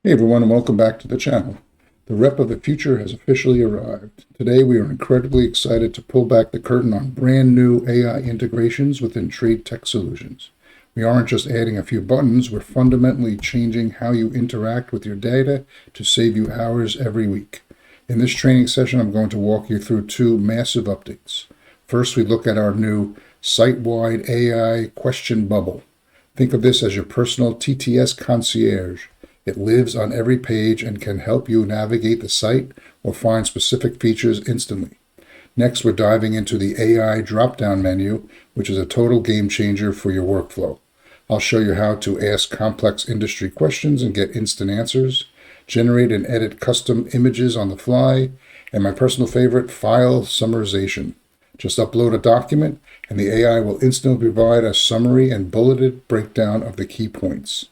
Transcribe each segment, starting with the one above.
Hey everyone, and welcome back to the channel. The rep of the future has officially arrived. Today we are incredibly excited to pull back the curtain on brand new AI integrations within Trade Tech Solutions. We aren't just adding a few buttons, we're fundamentally changing how you interact with your data to save you hours every week. In this training session, I'm going to walk you through two massive updates. First, we look at our new site-wide AI question bubble. Think of this as your personal TTS concierge. It lives on every page and can help you navigate the site or find specific features instantly. Next, we're diving into the AI drop-down menu, which is a total game changer for your workflow. I'll show you how to ask complex industry questions and get instant answers, generate and edit custom images on the fly, and my personal favorite, file summarization. Just upload a document, and the AI will instantly provide a summary and bulleted breakdown of the key points.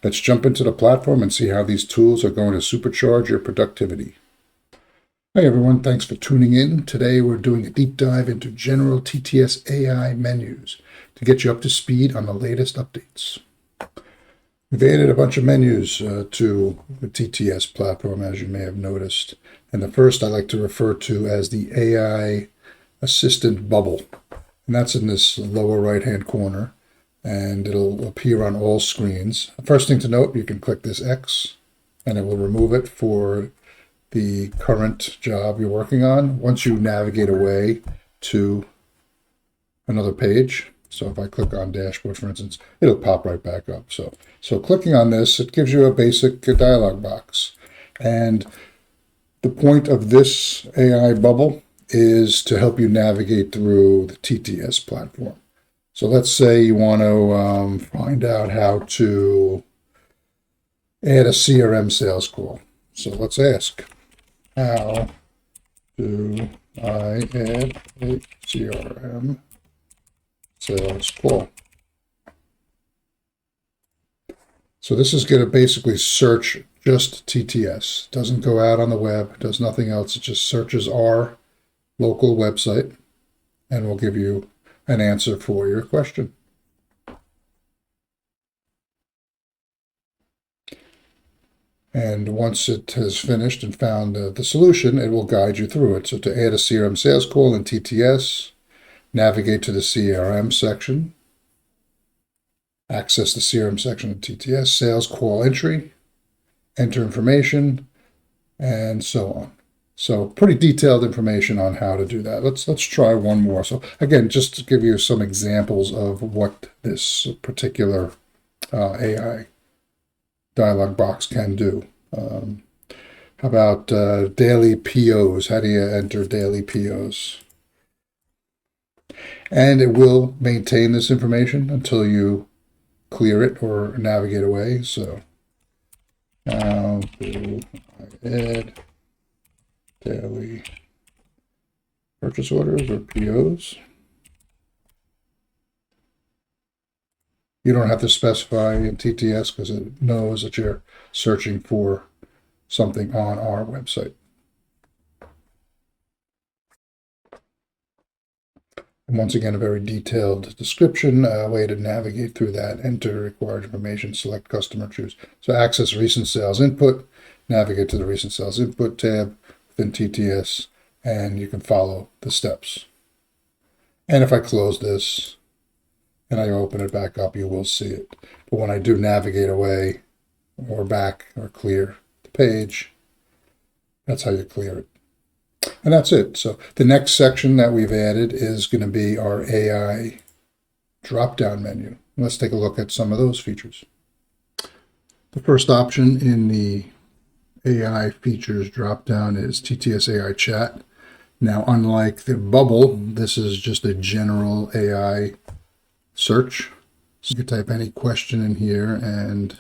Let's jump into the platform and see how these tools are going to supercharge your productivity. Hi everyone, thanks for tuning in. Today we're doing a deep dive into general TTS AI menus to get you up to speed on the latest updates. We've added a bunch of menus to the TTS platform, as you may have noticed. And the first I like to refer to as the AI Assistant Bubble. And that's in this lower right-hand corner, and it'll appear on all screens. First thing to note, you can click this X, and it will remove it for the current job you're working on. Once you navigate away to another page, so if I click on dashboard, for instance, it'll pop right back up. So clicking on this, it gives you a basic dialog box. And the point of this AI bubble is to help you navigate through the TTS platform. So let's say you want to find out how to add a CRM sales call. So let's ask, how do I add a CRM sales call? So this is going to basically search just TTS. Doesn't go out on the web, does nothing else. It just searches our local website and will give you an answer for your question. And once it has finished and found the solution, it will guide you through it. So to add a CRM sales call in TTS, navigate to the CRM section, access the CRM section of TTS, sales call entry, enter information, and so on. So pretty detailed information on how to do that. Let's try one more. So again, just to give you some examples of what this particular AI dialog box can do. How about daily POs? How do you enter daily POs? And it will maintain this information until you clear it or navigate away. So how do I add daily purchase orders or POs? You don't have to specify in TTS because it knows that you're searching for something on our website. And once again, a very detailed description, a way to navigate through that, enter required information, select customer, choose. So access recent sales input, navigate to the recent sales input tab within TTS, and you can follow the steps. And if I close this and I open it back up, you will see it. But when I do navigate away or back or clear the page, that's how you clear it. And that's it. So the next section that we've added is going to be our AI drop-down menu. Let's take a look at some of those features. The first option in the AI features drop-down is TTS AI chat. Now, unlike the bubble, this is just a general AI search. So you can type any question in here and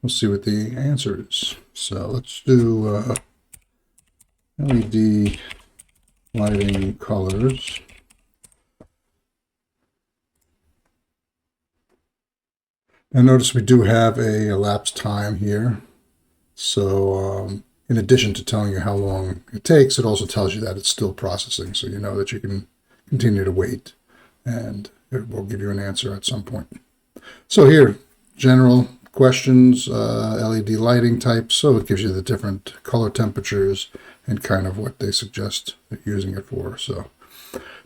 we'll see what the answer is. So let's do LED lighting colors. Now notice we do have a elapsed time here. So in addition to telling you how long it takes, it also tells you that it's still processing. So you know that you can continue to wait and it will give you an answer at some point. So here, general questions, LED lighting types, so it gives you the different color temperatures and kind of what they suggest using it for. So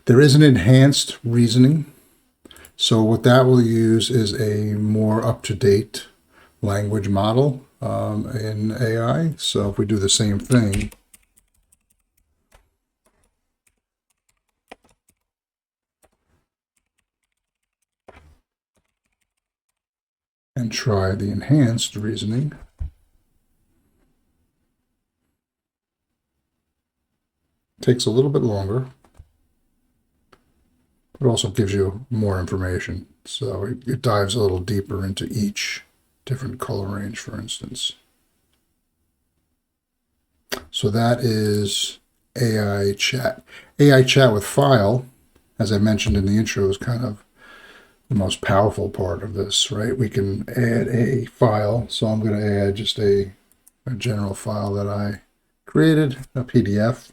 there is an enhanced reasoning. So what that will use is a more up-to-date language model in AI. So if we do the same thing, and try the enhanced reasoning, it takes a little bit longer. It also gives you more information. So it dives a little deeper into each different color range, for instance. So that is AI chat. AI chat with file, as I mentioned in the intro, is kind of the most powerful part of this, right? We can add a file. So I'm going to add just a general file that I created, a PDF,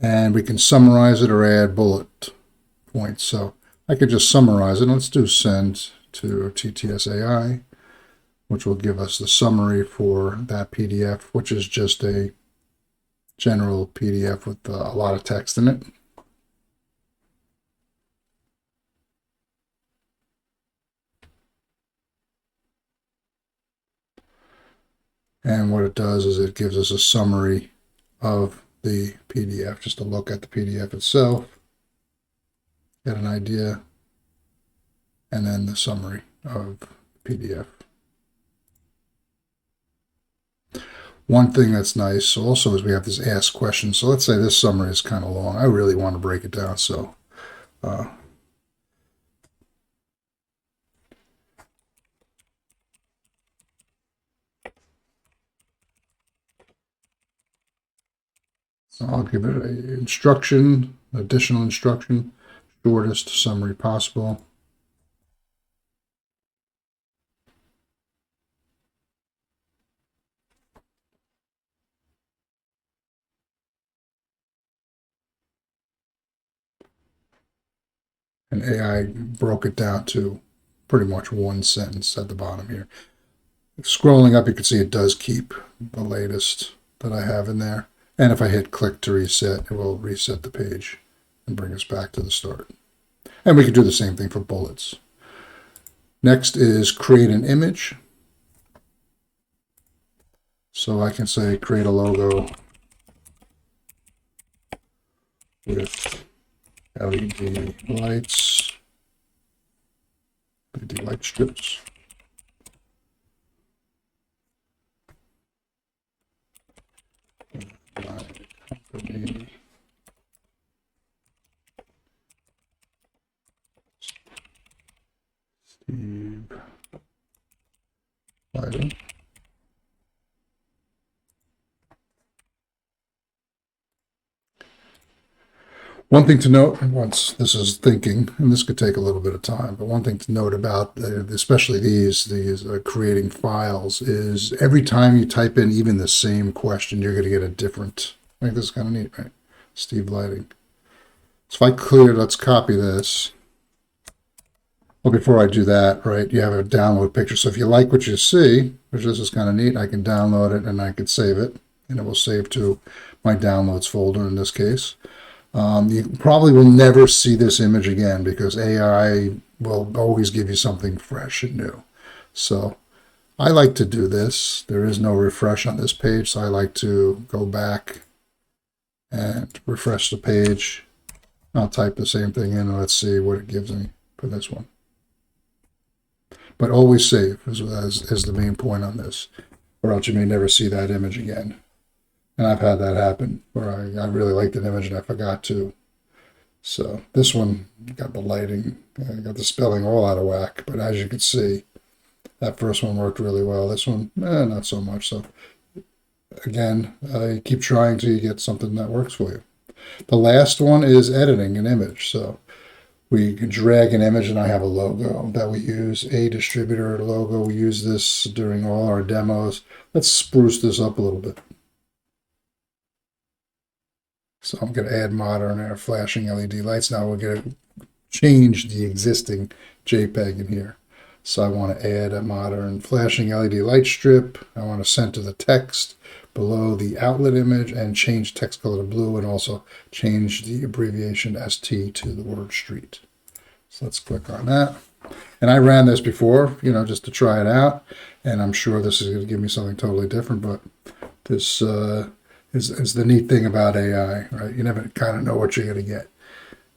and we can summarize it or add bullet points. So I could just summarize it. Let's do send to TTS AI, which will give us the summary for that PDF, which is just a general PDF with a lot of text in it. And what it does is it gives us a summary of the PDF, just a look at the PDF itself, get an idea, and then the summary of PDF. One thing that's nice also is we have this ask question. So let's say this summary is kind of long. I really want to break it down. So I'll give it an instruction, additional instruction, shortest summary possible. And AI broke it down to pretty much one sentence at the bottom here. Scrolling up, you can see it does keep the latest that I have in there. And if I hit click to reset, it will reset the page and bring us back to the start. And we can do the same thing for bullets. Next is create an image. So I can say create a logo with LED lights, LED light strips. Company. Steve Lighting. One thing to note, once this is thinking, and this could take a little bit of time, but one thing to note about especially these creating files is every time you type in even the same question, you're going to get a different. I think this is kind of neat, right? Steve Lighting. So if I clear, let's copy this. Well, before I do that, right, you have a download picture. So if you like what you see, which this is kind of neat, I can download it and I can save it, and it will save to my downloads folder in this case. You probably will never see this image again because AI will always give you something fresh and new. So I like to do this. There is no refresh on this page, so I like to go back and refresh the page. I'll type the same thing in and let's see what it gives me for this one. But always save is the main point on this, or else you may never see that image again. And I've had that happen where I really liked an image and I forgot to. So this one got the lighting, got the spelling all out of whack. But as you can see, that first one worked really well. This one, not so much. So again, I keep trying till you get something that works for you. The last one is editing an image. So we can drag an image, and I have a logo that we use, a distributor logo. We use this during all our demos. Let's spruce this up a little bit. So I'm going to add modern or flashing LED lights. Now we're going to change the existing JPEG in here. So I want to add a modern flashing LED light strip. I want to center the text below the outlet image and change text color to blue, and also change the abbreviation ST to the word street. So let's click on that. And I ran this before, just to try it out. And I'm sure this is going to give me something totally different, but this is the neat thing about AI, right? You never kind of know what you're going to get.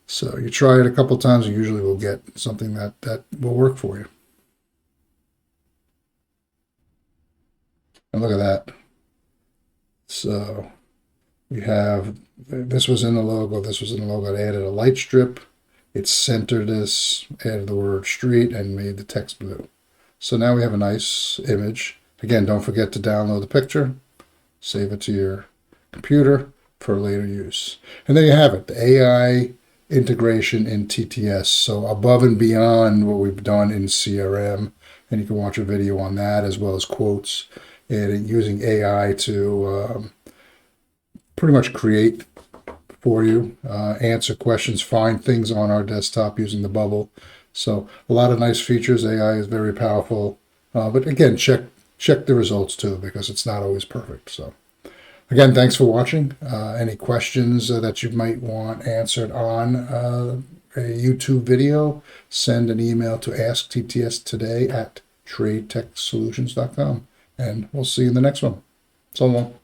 So you try it a couple times, you usually will get something that will work for you. And look at that. So we have, this was in the logo, this was in the logo. I added a light strip. It centered this, added the word street, and made the text blue. So now we have a nice image. Again, don't forget to download the picture, save it to your computer for later use. And there you have it, the AI integration in TTS. So above and beyond what we've done in CRM, and you can watch a video on that, as well as quotes, and using AI to pretty much create for you, answer questions, find things on our desktop using the bubble. So a lot of nice features. AI is very powerful, but again, check the results too, because it's not always perfect. So again, thanks for watching. Any questions that you might want answered on a YouTube video, send an email to asktts@tradetechsolutions.com, and we'll see you in the next one. So long.